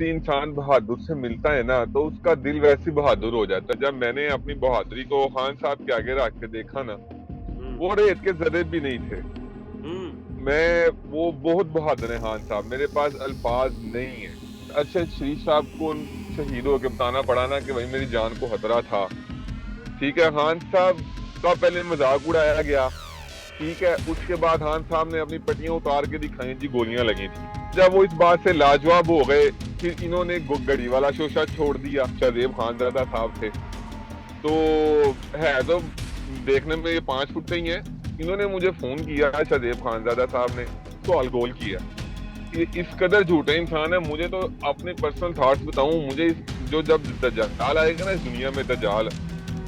किसी इंसान बहादुर से मिलता है ना तो उसका दिल वैसे ही बहादुर हो जाता है। जब मैंने अपनी बहादुरी को खान साहब के आगे रख के देखा ना, हुँ, वो रेत के जर्रे भी नहीं थे। हुँ, मैं वो बहुत बहादुर है खान साहब, मेरे पास अल्फाज नहीं है। अच्छा, शरीफ साहब को शहीद होके बताना पड़ा ना कि भाई मेरी जान को खतरा था। ठीक है, खान साहब का पहले मजाक उड़ाया गया। ठीक है, उसके बाद खान साहब ने अपनी पट्टियां उतार के दिखाई जी गोलियां लगी थी। जब वो इस बात से लाजवाब हो गए, फिर इन्होंने घड़ी वाला शोशा छोड़ दिया। शहदेव खानजादा साहब थे तो है तो देखने में ये 5 फुट का ही है। इन्होंने मुझे फोन किया, शहदेव खानजादा साहब ने तो अलगोल किया। इस कदर झूठे इंसान है। मुझे तो अपने पर्सनल थॉट्स बताऊं, मुझे जो जब दज्जाल आएगा ना इस दुनिया में, दज्जाल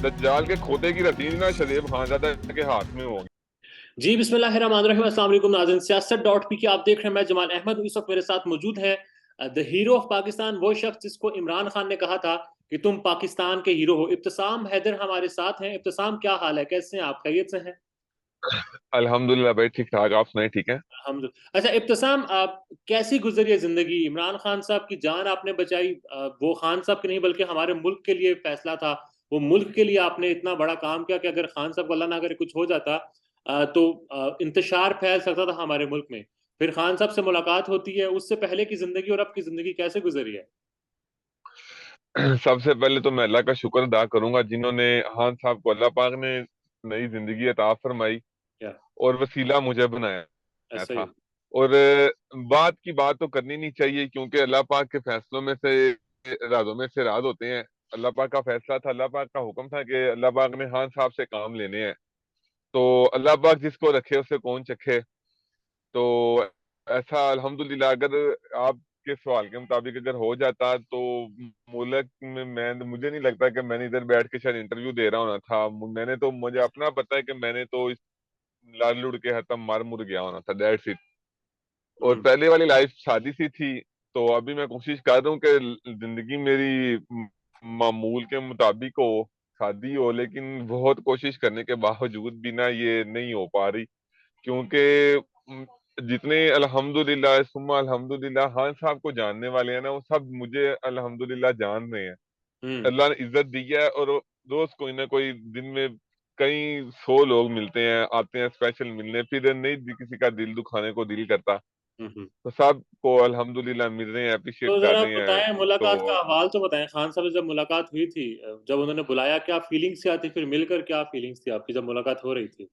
दज्जाल के खोते की रसीद ना शहदेव खानजादा के हाथ में होगी। जी, बिस्मिल्लाहिर्रहमानिर्रहीम, अस्सलाम वालेकुम नाज़रीन, सियासत डॉट पी के आप देख रहे हैं। मैं जमाल अहमद हूं। इस वक्त मेरे साथ मौजूद है द हीरो ऑफ पाकिस्तान, वो शख्स जिसको इमरान खान ने कहा था कि तुम पाकिस्तान के हीरो हो। इब्तिसाम हैदर हमारे साथ हैं। इब्तिसाम, क्या हाल है, कैसे हैं आप, खैरियत से हैं? अल्हम्दुलिल्लाह भाई, ठीक ठाक। आप सुनाए, ठीक है? हम अच्छा इब्तिसाम, आप कैसी गुजरी है जिंदगी? इमरान खान साहब की जान आपने बचाई। वो खान साहब की नहीं बल्कि हमारे मुल्क के लिए फैसला था। वो मुल्क के लिए आपने इतना बड़ा काम किया कि अगर खान साहब को अल्लाह ना करे कुछ हो जाता तो इंतशार फैल सकता था हमारे मुल्क में। फिर खान साहब से मुलाकात होती है। उससे पहले की जिंदगी और अब की जिंदगी कैसे गुजरी है? सबसे पहले तो मैं अल्लाह का शुक्र अदा करूंगा जिन्होंने खान साहब को अल्लाह पाक ने नई जिंदगी अता फरमाई क्या? और वसीला मुझे बनाया ऐसा था। ही। और बात की बात तो करनी नहीं चाहिए क्योंकि अल्लाह पाक के फैसलों में से राजों में से राज होते हैं। अल्लाह पाक का फैसला था, अल्लाह पाक का हुक्म था कि अल्लाह पाक ने खान साहब से काम लेने हैं। तो अल्लाह पाक जिसको रखे उसे कौन चखे। तो ऐसा अल्हम्दुलिल्लाह, अगर आपके सवाल के मुताबिक अगर हो जाता तो मुल्क में मैं, मुझे नहीं लगता कि मैंने इधर बैठ के शायद इंटरव्यू दे रहा होना था। मैंने तो, मुझे अपना पता है कि मैंने तो इस लाल लुढ़ के खत्म मार मुर गया होना था, दैट्स इट। और हम्म। पहले वाली लाइफ शादी सी थी। तो अभी मैं कोशिश कर रहा हूँ कि जिंदगी मेरी मामूल के मुताबिक हो, शादी हो, लेकिन बहुत कोशिश करने के बावजूद भी ना ये नहीं हो पा रही। क्योंकि जितने अल्हम्दुलिल्लाह सुम्मा अल्हम्दुलिल्लाह खान साहब को जानने वाले हैं ना, वो सब मुझे अल्हम्दुलिल्लाह जान रहे हैं। हम्म। अल्लाह ने इज्जत दी है। और रोज कोई ना कोई दिन में कई 100 लोग मिलते हैं, आते हैं स्पेशल मिलने, फिर नहीं किसी का दिल दुखाने को दिल करता। हम्म। तो सबको अल्हम्दुलिल्लाह मिल रहे हैं, तो अप्रिशिएट कर जरा रहे हैं। बताएं, मुलाकात का तो अहवाल तो बताएं। खान साहब से जब मुलाकात हुई थी, जब उन्होंने बुलाया, क्या फीलिंग्स क्या थी? फिर मिलकर क्या फीलिंग्स थी आपकी जब मुलाकात हो रही थी?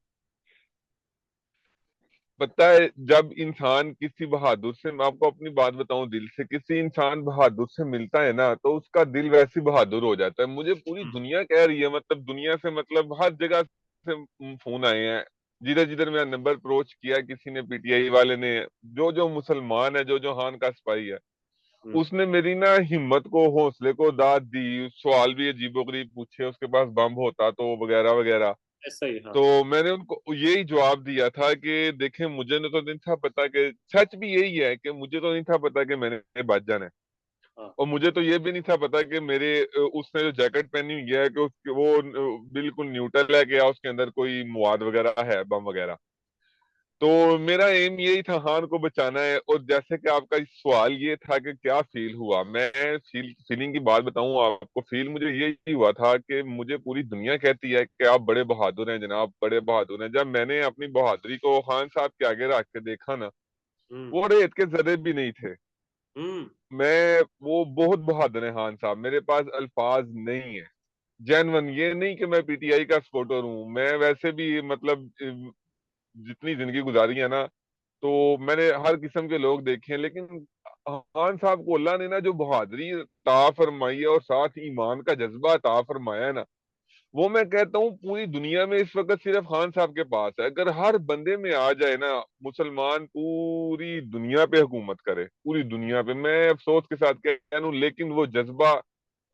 पता है, जब इंसान किसी बहादुर से, मैं आपको अपनी बात बताऊं, दिल से किसी इंसान बहादुर से मिलता है ना तो उसका दिल वैसे ही बहादुर हो जाता है। मुझे पूरी हम्म। दुनिया कह रही है, मतलब दुनिया से, मतलब हर जगह से फोन आए हैं। जिधर जिधर मेरा नंबर अप्रोच किया किसी ने, पीटीआई वाले ने, जो जो मुसलमान है, जो जो खान का सिपाही है, हम्म। उसने मेरी ना हिम्मत को, हौसले को दाद दी। सवाल भी अजीबोगरीब पूछे, उसके पास बम होता तो, वगैरह वगैरह। ऐसा ही, हाँ। तो मैंने उनको यही जवाब दिया था कि देखें, मुझे तो नहीं था पता कि, सच भी यही है कि मुझे तो नहीं था पता कि मैंने बच जाना है। हाँ। और मुझे तो ये भी नहीं था पता कि मेरे उसने जो जैकेट पहनी हुई है कि उसके वो बिल्कुल न्यूट्रल है, कि या उसके अंदर कोई मवाद वगैरह है, बम वगैरह। तो मेरा एम यही था, खान को बचाना है। और जैसे कि आपका इस सवाल ये था कि क्या फील हुआ, मैं फीलिंग की बात बताऊं आपको। फील मुझे यही हुआ था कि मुझे पूरी दुनिया कहती है कि आप बड़े बहादुर हैं जनाब, बड़े बहादुर हैं। जब मैंने अपनी बहादुरी को खान साहब के आगे रख के देखा ना, हम्म। वो रेत के जर्रे भी नहीं थे। हम्म। मैं, वो बहुत बहादुर है खान साहब, मेरे पास अल्फाज नहीं है। जेनवन, ये नहीं कि मैं पीटीआई का सपोर्टर हूँ, मैं वैसे भी मतलब जितनी जिंदगी गुजारी है ना, तो मैंने हर किस्म के लोग देखे हैं। लेकिन खान साहब को अल्लाह ने ना जो बहादुरी ता फरमाई है और साथ ईमान का जज्बा ता फरमाया है ना, वो मैं कहता हूँ पूरी दुनिया में इस वक्त सिर्फ खान साहब के पास है। अगर हर बंदे में आ जाए ना, मुसलमान पूरी दुनिया पे हुकूमत करे, पूरी दुनिया पे, मैं अफसोस के साथ कह लूं, लेकिन वो जज्बा,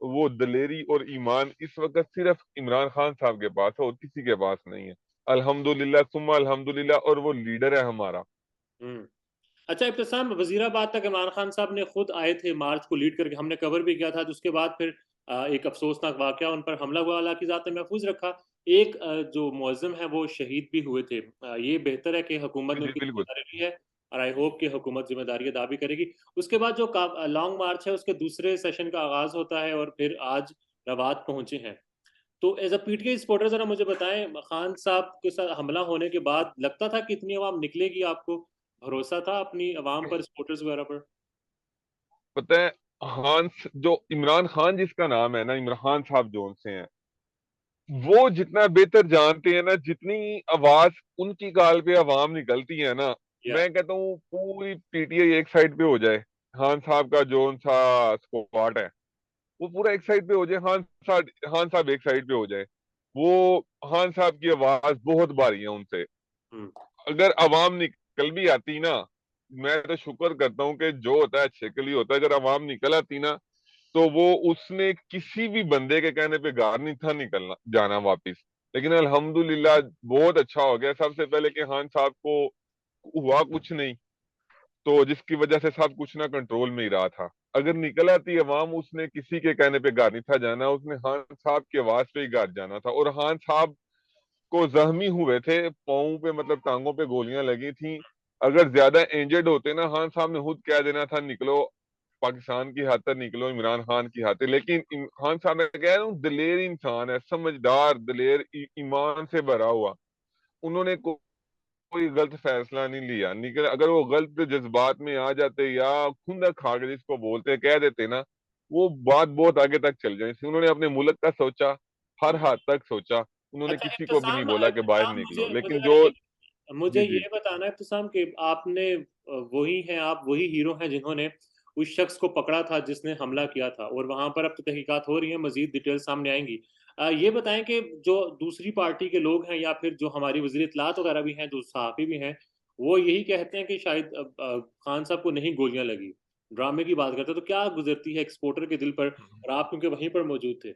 वो दलेरी और ईमान इस वक्त सिर्फ इमरान खान साहब के पास है और किसी के पास नहीं है। अल्हम्दुलिल्लाह सुम्मा अल्हम्दुलिल्लाह, और वो लीडर है हमारा। हम्म। अच्छा इब्तिसाम, वजीराबाद तक इमरान खान साहब ने खुद आए थे मार्च को लीड करके, हमने कवर भी किया था। उसके बाद फिर एक अफसोसनाक वाकया उन पर हमला हुआ, हालांकि ज़ात महफूज रखा। एक जो मुअज्जिम है वो शहीद भी हुए थे। ये बेहतर है कि हुकूमत जी ने जी उनकी बिल्कुल। जिम्मेदारी ली है। और आई होप कि हुकूमत जिम्मेदारी अदा भी करेगी। उसके बाद जो लॉन्ग मार्च है उसके दूसरे सेशन का आगाज होता है और फिर आज रवात पहुंचे हैं। तो एज अ पीटीआई सपोर्टर जरा मुझे बताएं, खान साहब के साथ हमला होने के बाद लगता था कि इतनी आवाम निकलेगी? आपको भरोसा था अपनी आवाम पर, सपोर्टर्स वगैरह पर? पता है, जो इमरान खान जिसका नाम है ना, इमरान साहब जोन से हैं, वो जितना बेहतर जानते हैं ना, जितनी आवाज उनकी गाल पे आवाम निकलती है ना, या मैं कहता हूँ पूरी पीटीआई एक साइड पे हो जाए, खान साहब का जोन सा स्क्वाड है वो पूरा एक साइड पे हो जाए, खान साहब एक साइड पे हो जाए, वो खान साहब की आवाज बहुत भारी है उनसे। हम्म, अगर अवाम निकल भी आती ना, मैं तो शुक्र करता हूँ कि जो होता है अच्छे के लिए होता है, अगर अवाम निकल आती ना, तो वो उसने किसी भी बंदे के कहने पे गार नहीं था निकलना जाना वापिस। लेकिन अल्हम्दुलिल्लाह बहुत अच्छा हो गया, सबसे पहले कि खान साहब को हुआ कुछ नहीं, तो जिसकी वजह से सब कुछ ना कंट्रोल में ही रहा था। अगर निकल आती अवाम, उसने किसी के कहने पे घर नहीं था जाना, उसने खान साहब की आवाज पे ही घर जाना था। और खान साहब को जख्मी हुए थे पाँव पे, मतलब टांगों पे गोलियां लगी थी। अगर ज्यादा इंजर्ड होते ना, खान साहब ने खुद कह देना था निकलो पाकिस्तान की खातिर, निकलो इमरान खान की खातिर। लेकिन खान साहब ने कहा ना, दिलेर इंसान है, समझदार, दिलेर, ईमान से भरा हुआ। उन्होंने कोई गलत फैसला नहीं लिया। निकल अगर वो गलत जज्बात में आ जाते या खुंदक खा के जिसको बोलते कह देते ना, वो बात बहुत आगे तक चल जाए थी। उन्होंने अपने मुल्क का सोचा, हर हाथ तक सोचा, उन्होंने अच्छा किसी को भी नहीं इब्तिसाम, बोला कि बाहर इब्तिसाम निकलो। मुझे मुझे लेकिन जरा जो मुझे जी जी, ये बताना है इब्तिसाम कि आपने वही हैं, आप वही हीरो हैं जिन्होंने उस शख्स को पकड़ा था जिसने हमला किया था, और वहां पर अब तो तहकीकात हो रही है, मजीद डिटेल सामने आएंगी। ये बताएं कि जो दूसरी पार्टी के लोग हैं या फिर जो हमारी वजीर इत्तलात वगैरह भी हैं, जो सहाफ़ी भी हैं, वो यही कहते हैं कि शायद खान साहब को नहीं गोलियां लगी। ड्रामे की बात करते हैं तो क्या गुजरती है एक्सपोर्टर के दिल पर, और आप क्योंकि वहीं पर मौजूद थे।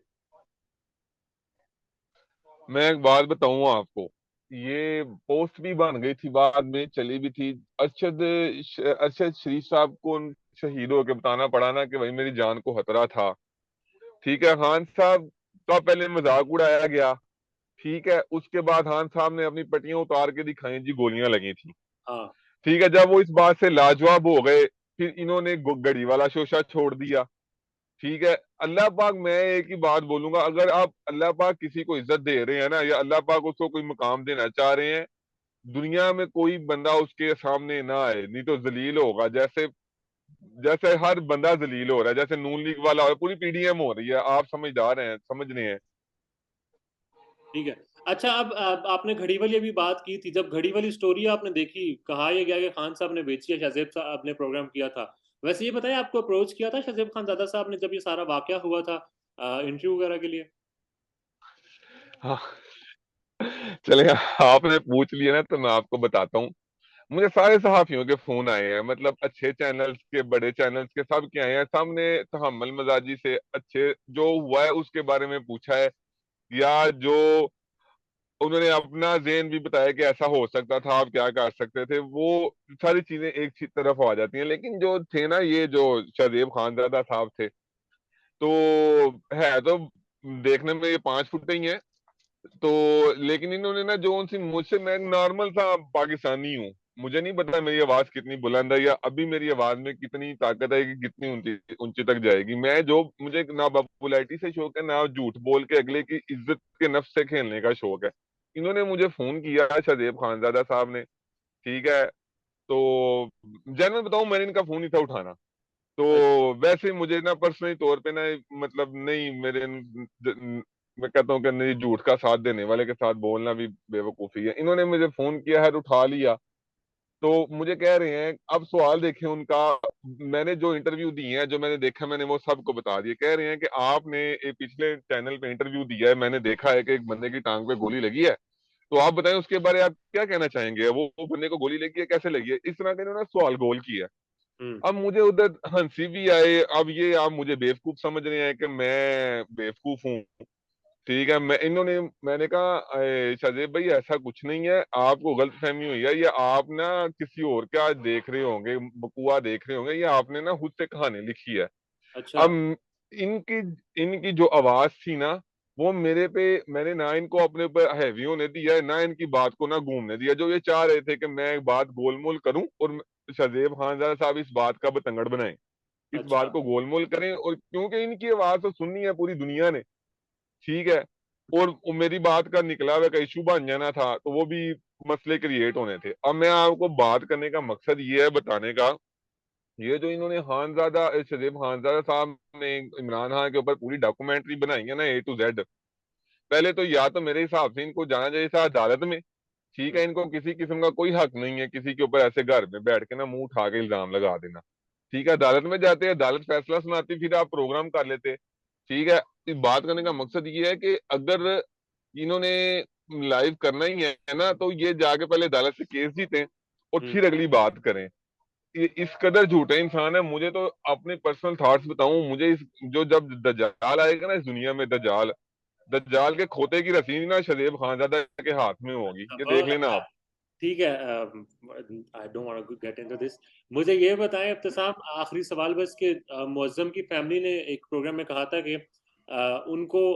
मैं एक बात बताऊं आपको, ये पोस्ट भी बन गई थी, बाद में चली भी थी। अरशद शरीफ साहब को उन शहीद होकर बताना पड़ा ना कि भाई मेरी जान को खतरा था। ठीक है, खान साहब का पहले मजाक उड़ाया गया, ठीक है, उसके बाद खान साहब ने अपनी पट्टियां उतार के दिखाई जी गोलियां लगी थी। हाँ, ठीक है, जब वो इस बात से लाजवाब हो गए, फिर इन्होंने घड़ी वाला शोशा छोड़ दिया। ठीक है, अल्लाह पाक, मैं एक ही बात बोलूंगा, अगर आप अल्लाह पाक किसी को इज्जत दे रहे हैं ना, या अल्लाह पाक उसको कोई मुकाम देना चाह रहे हैं, दुनिया में कोई बंदा उसके सामने ना आए, नहीं तो जलील होगा। जैसे जैसे हर बंदा जलील हो रहा है, जैसे नून लीग वाला हो रहा है, पूरी पीडीएम हो रही है। आप समझदार हैं, समझ रहे हैं। ठीक है। अच्छा, अब आपने घड़ी वाली अभी बात की थी, जब घड़ी वाली स्टोरी आपने देखी, कहा यह गया कि खान साहब ने बेची है, शाहजेब साहब ने प्रोग्राम किया था। वैसे ये बताइए, आपको अप्रोच किया था शाहजेब खान ज़ादा साहब ने जब ये सारा वाकया हुआ था इंटरव्यू वगैरह के लिए? हाँ, चले, आपने पूछ लिया ना तो मैं आपको बताता हूँ। मुझे सारे सहाफियों के फोन आए हैं, मतलब अच्छे चैनल्स के, बड़े चैनल्स के, सब के आए हैं। सामने तहम्मुल मजाजी से अच्छे जो हुआ है उसके बारे में पूछा है, या जो उन्होंने अपना जेन भी बताया कि ऐसा हो सकता था, आप क्या कर सकते थे, वो सारी चीजें एक ही तरफ आ जाती हैं। लेकिन जो थे ना, ये जो शाहजेब खानजादा साहब थे, तो है तो देखने में ये 5 फुट ही है, तो लेकिन इन्होंने ना जो उनसे, मुझसे, मैं नॉर्मल सा पाकिस्तानी हूँ, मुझे नहीं पता मेरी आवाज कितनी बुलंद है या अभी मेरी आवाज में कितनी ताकत है कि कितनी ऊंची ऊंची तक जाएगी। मैं जो, मुझे ना पॉपुलैरिटी से शौक है, ना झूठ बोल के अगले की इज्जत के नफ्स से खेलने का शौक है। इन्होंने मुझे फोन किया शाहजेब खानजादा साहब ने, ठीक है, तो जनरल बताऊं, मैंने इनका फोन नहीं था उठाना। तो अच्छा, वैसे ही मुझे ना पर्सनली तौर पे ना, मतलब नहीं, मैं कहता हूँ कि नहीं, झूठ का साथ देने वाले के साथ बोलना भी बेवकूफी है। इन्होंने मुझे फोन किया है, उठा लिया, तो मुझे कह रहे हैं, अब सवाल देखें उनका, मैंने जो इंटरव्यू दिए हैं, जो मैंने देखा, मैंने वो सबको बता दिया। कह रहे हैं कि आपने एक पिछले चैनल पे इंटरव्यू दिया है, मैंने देखा है कि एक बंदे की टांग पे गोली लगी है, तो आप बताएं उसके बारे में आप क्या कहना चाहेंगे, वो बंदे को गोली लगी है, कैसे लगी है, इस तरह के इन्होंने सवाल गोल किया। हम्म, अब मुझे उधर हंसी भी आए, अब ये आप मुझे बेवकूफ समझ रहे हैं कि मैं बेवकूफ हूँ। ठीक है, मैंने कहा, शाहजेब भाई ऐसा कुछ नहीं है, आपको गलत फहमी हुई है, या आप ना किसी और का देख रहे होंगे, बकुआ देख रहे होंगे, या आपने ना खुद से कहानी लिखी है। अच्छा, अब इनकी इनकी जो आवाज थी ना, वो मेरे पे, मैंने ना इनको अपने ऊपर हैवी होने दिया है, ना इनकी बात को ना घूमने दिया। जो ये चाह रहे थे कि मैं एक बात गोलमोल करूं और शहजेब खानजादा साहब इस बात का बतंगड़ बनाएं, इस अच्छा। बात को गोलमोल करें, और क्योंकि इनकी आवाज तो सुननी है पूरी दुनिया ने, ठीक है। और वो मेरी बात का निकला हुआ का इशू बन जाना था, तो वो भी मसले क्रिएट होने थे। अब मैं आपको बात करने का मकसद ये है बताने का, ये जो इन्होंने खानजादा शरीफ खानजादा साहब ने इमरान खान के ऊपर पूरी डॉक्यूमेंट्री बनाई है ना A to Z, पहले तो या तो मेरे हिसाब से इनको जाना चाहिए था अदालत में, ठीक हम्म, है। इनको किसी किस्म का कोई हक नहीं है किसी के ऊपर ऐसे घर में बैठ के ना मुंह उठा के इल्जाम लगा देना, ठीक है। अदालत में जाते, अदालत फैसला सुनाती, फिर आप प्रोग्राम कर लेते, ठीक है। इस बात करने का मकसद ये है कि अगर इन्होंने लाइव करना ही है ना, तो ये जाके पहले अदालत से केस जीते और हम्म, फिर अगली बात करें। ये इस कदर झूठे इंसान है, मुझे तो अपने पर्सनल थॉट्स बताऊं, मुझे इस जो जब दज्जाल आएगा ना इस दुनिया में, दज्जाल दज्जाल के खोते की रसीद ना शदेब खानजादा के हाथ में होगी, अच्छा, ये देख बहुत लेना अच्छा। आप। ठीक है, I don't want to get into this. मुझे ये बताएं इब्तिसाम, आखिरी सवाल बस कि मुअज्जम की फैमिली ने एक प्रोग्राम में कहा था कि उनको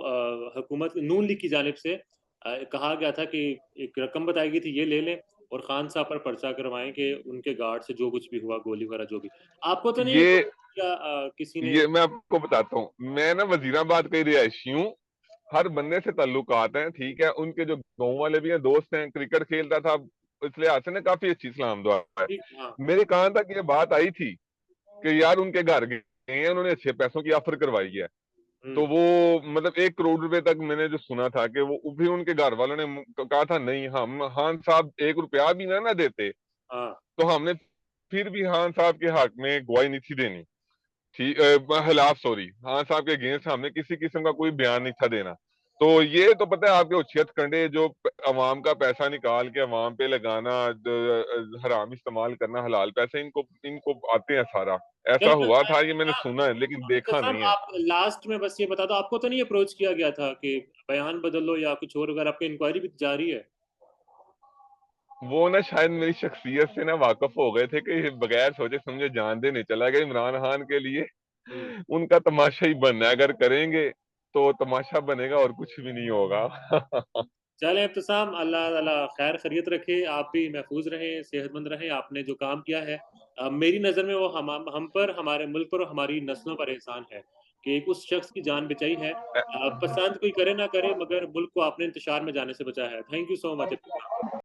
हुकूमत नून लीग की जानिब से कहा गया था कि एक रकम बताई गई थी, ये ले लें और खान साहब पर पर्चा करवाएं कि उनके गार्ड से जो कुछ भी हुआ, गोली वगैरह जो भी। आपको तो नहीं ये या किसी ने? ये मैं आपको बताता हूँ, मैं ना वजीराबाद का ही रिहायशी हूँ, हर बंदे से ताल्लुकात हैं, ठीक है। उनके जो गाँव वाले भी हैं, दोस्त हैं, क्रिकेट खेलता था, इस लिहाज से ना काफी अच्छी सलाम दुआ है। ठीक, हाँ। मेरे कान तक ये बात आई थी कि यार उनके घर गए हैं, उन्होंने अच्छे पैसों की ऑफर करवाई है। हम्म। तो वो मतलब 1 करोड़ रुपए तक मैंने जो सुना था कि वो भी उनके घर वालों ने कहा था नहीं, हम खान साहब 1 रुपया भी ना देते हाँ। तो हमने फिर भी खान साहब के हक में गवाही नहीं थी देनी, ठीक खिलाफ, सॉरी, खान साहब के अगेंस्ट हमने किसी किस्म का कोई बयान नहीं था देना। तो ये तो पता है आपके उछियत कंडे जो अवाम का पैसा निकाल के अवाम पे लगाना, हराम इस्तेमाल करना, हलाल पैसे इनको इनको आते हैं सारा। ऐसा चलो, हुआ था, ये मैंने सुना है लेकिन देखा साहब नहीं है। आप लास्ट में बस ये बता दो, आपको तो नहीं अप्रोच किया गया था कि बयान बदल लो या कुछ और? अगर आपकी इंक्वायरी भी जारी है। वो ना शायद मेरी शख्सियत से ना वाकफ हो गए थे कि बगैर सोचे समझे जान देने चला गया इमरान खान के लिए। हम्म। उनका तमाशा ही बनना है, अगर करेंगे तो तमाशा बनेगा और कुछ भी नहीं होगा। चले इब्तिसाम, अल्लाह ताला खैर खैरियत रखे, आप भी महफूज रहें, सेहतमंद रहें। आपने जो काम किया है, मेरी नज़र में वो हम पर, हमारे मुल्क पर और हमारी नस्लों पर एहसान है कि एक उस शख्स की जान बचाई है। पसंद कोई करे ना करे, मगर मुल्क को आपने इंतशार में जाने से बचाया है। Thank you so much इब्तिसाम।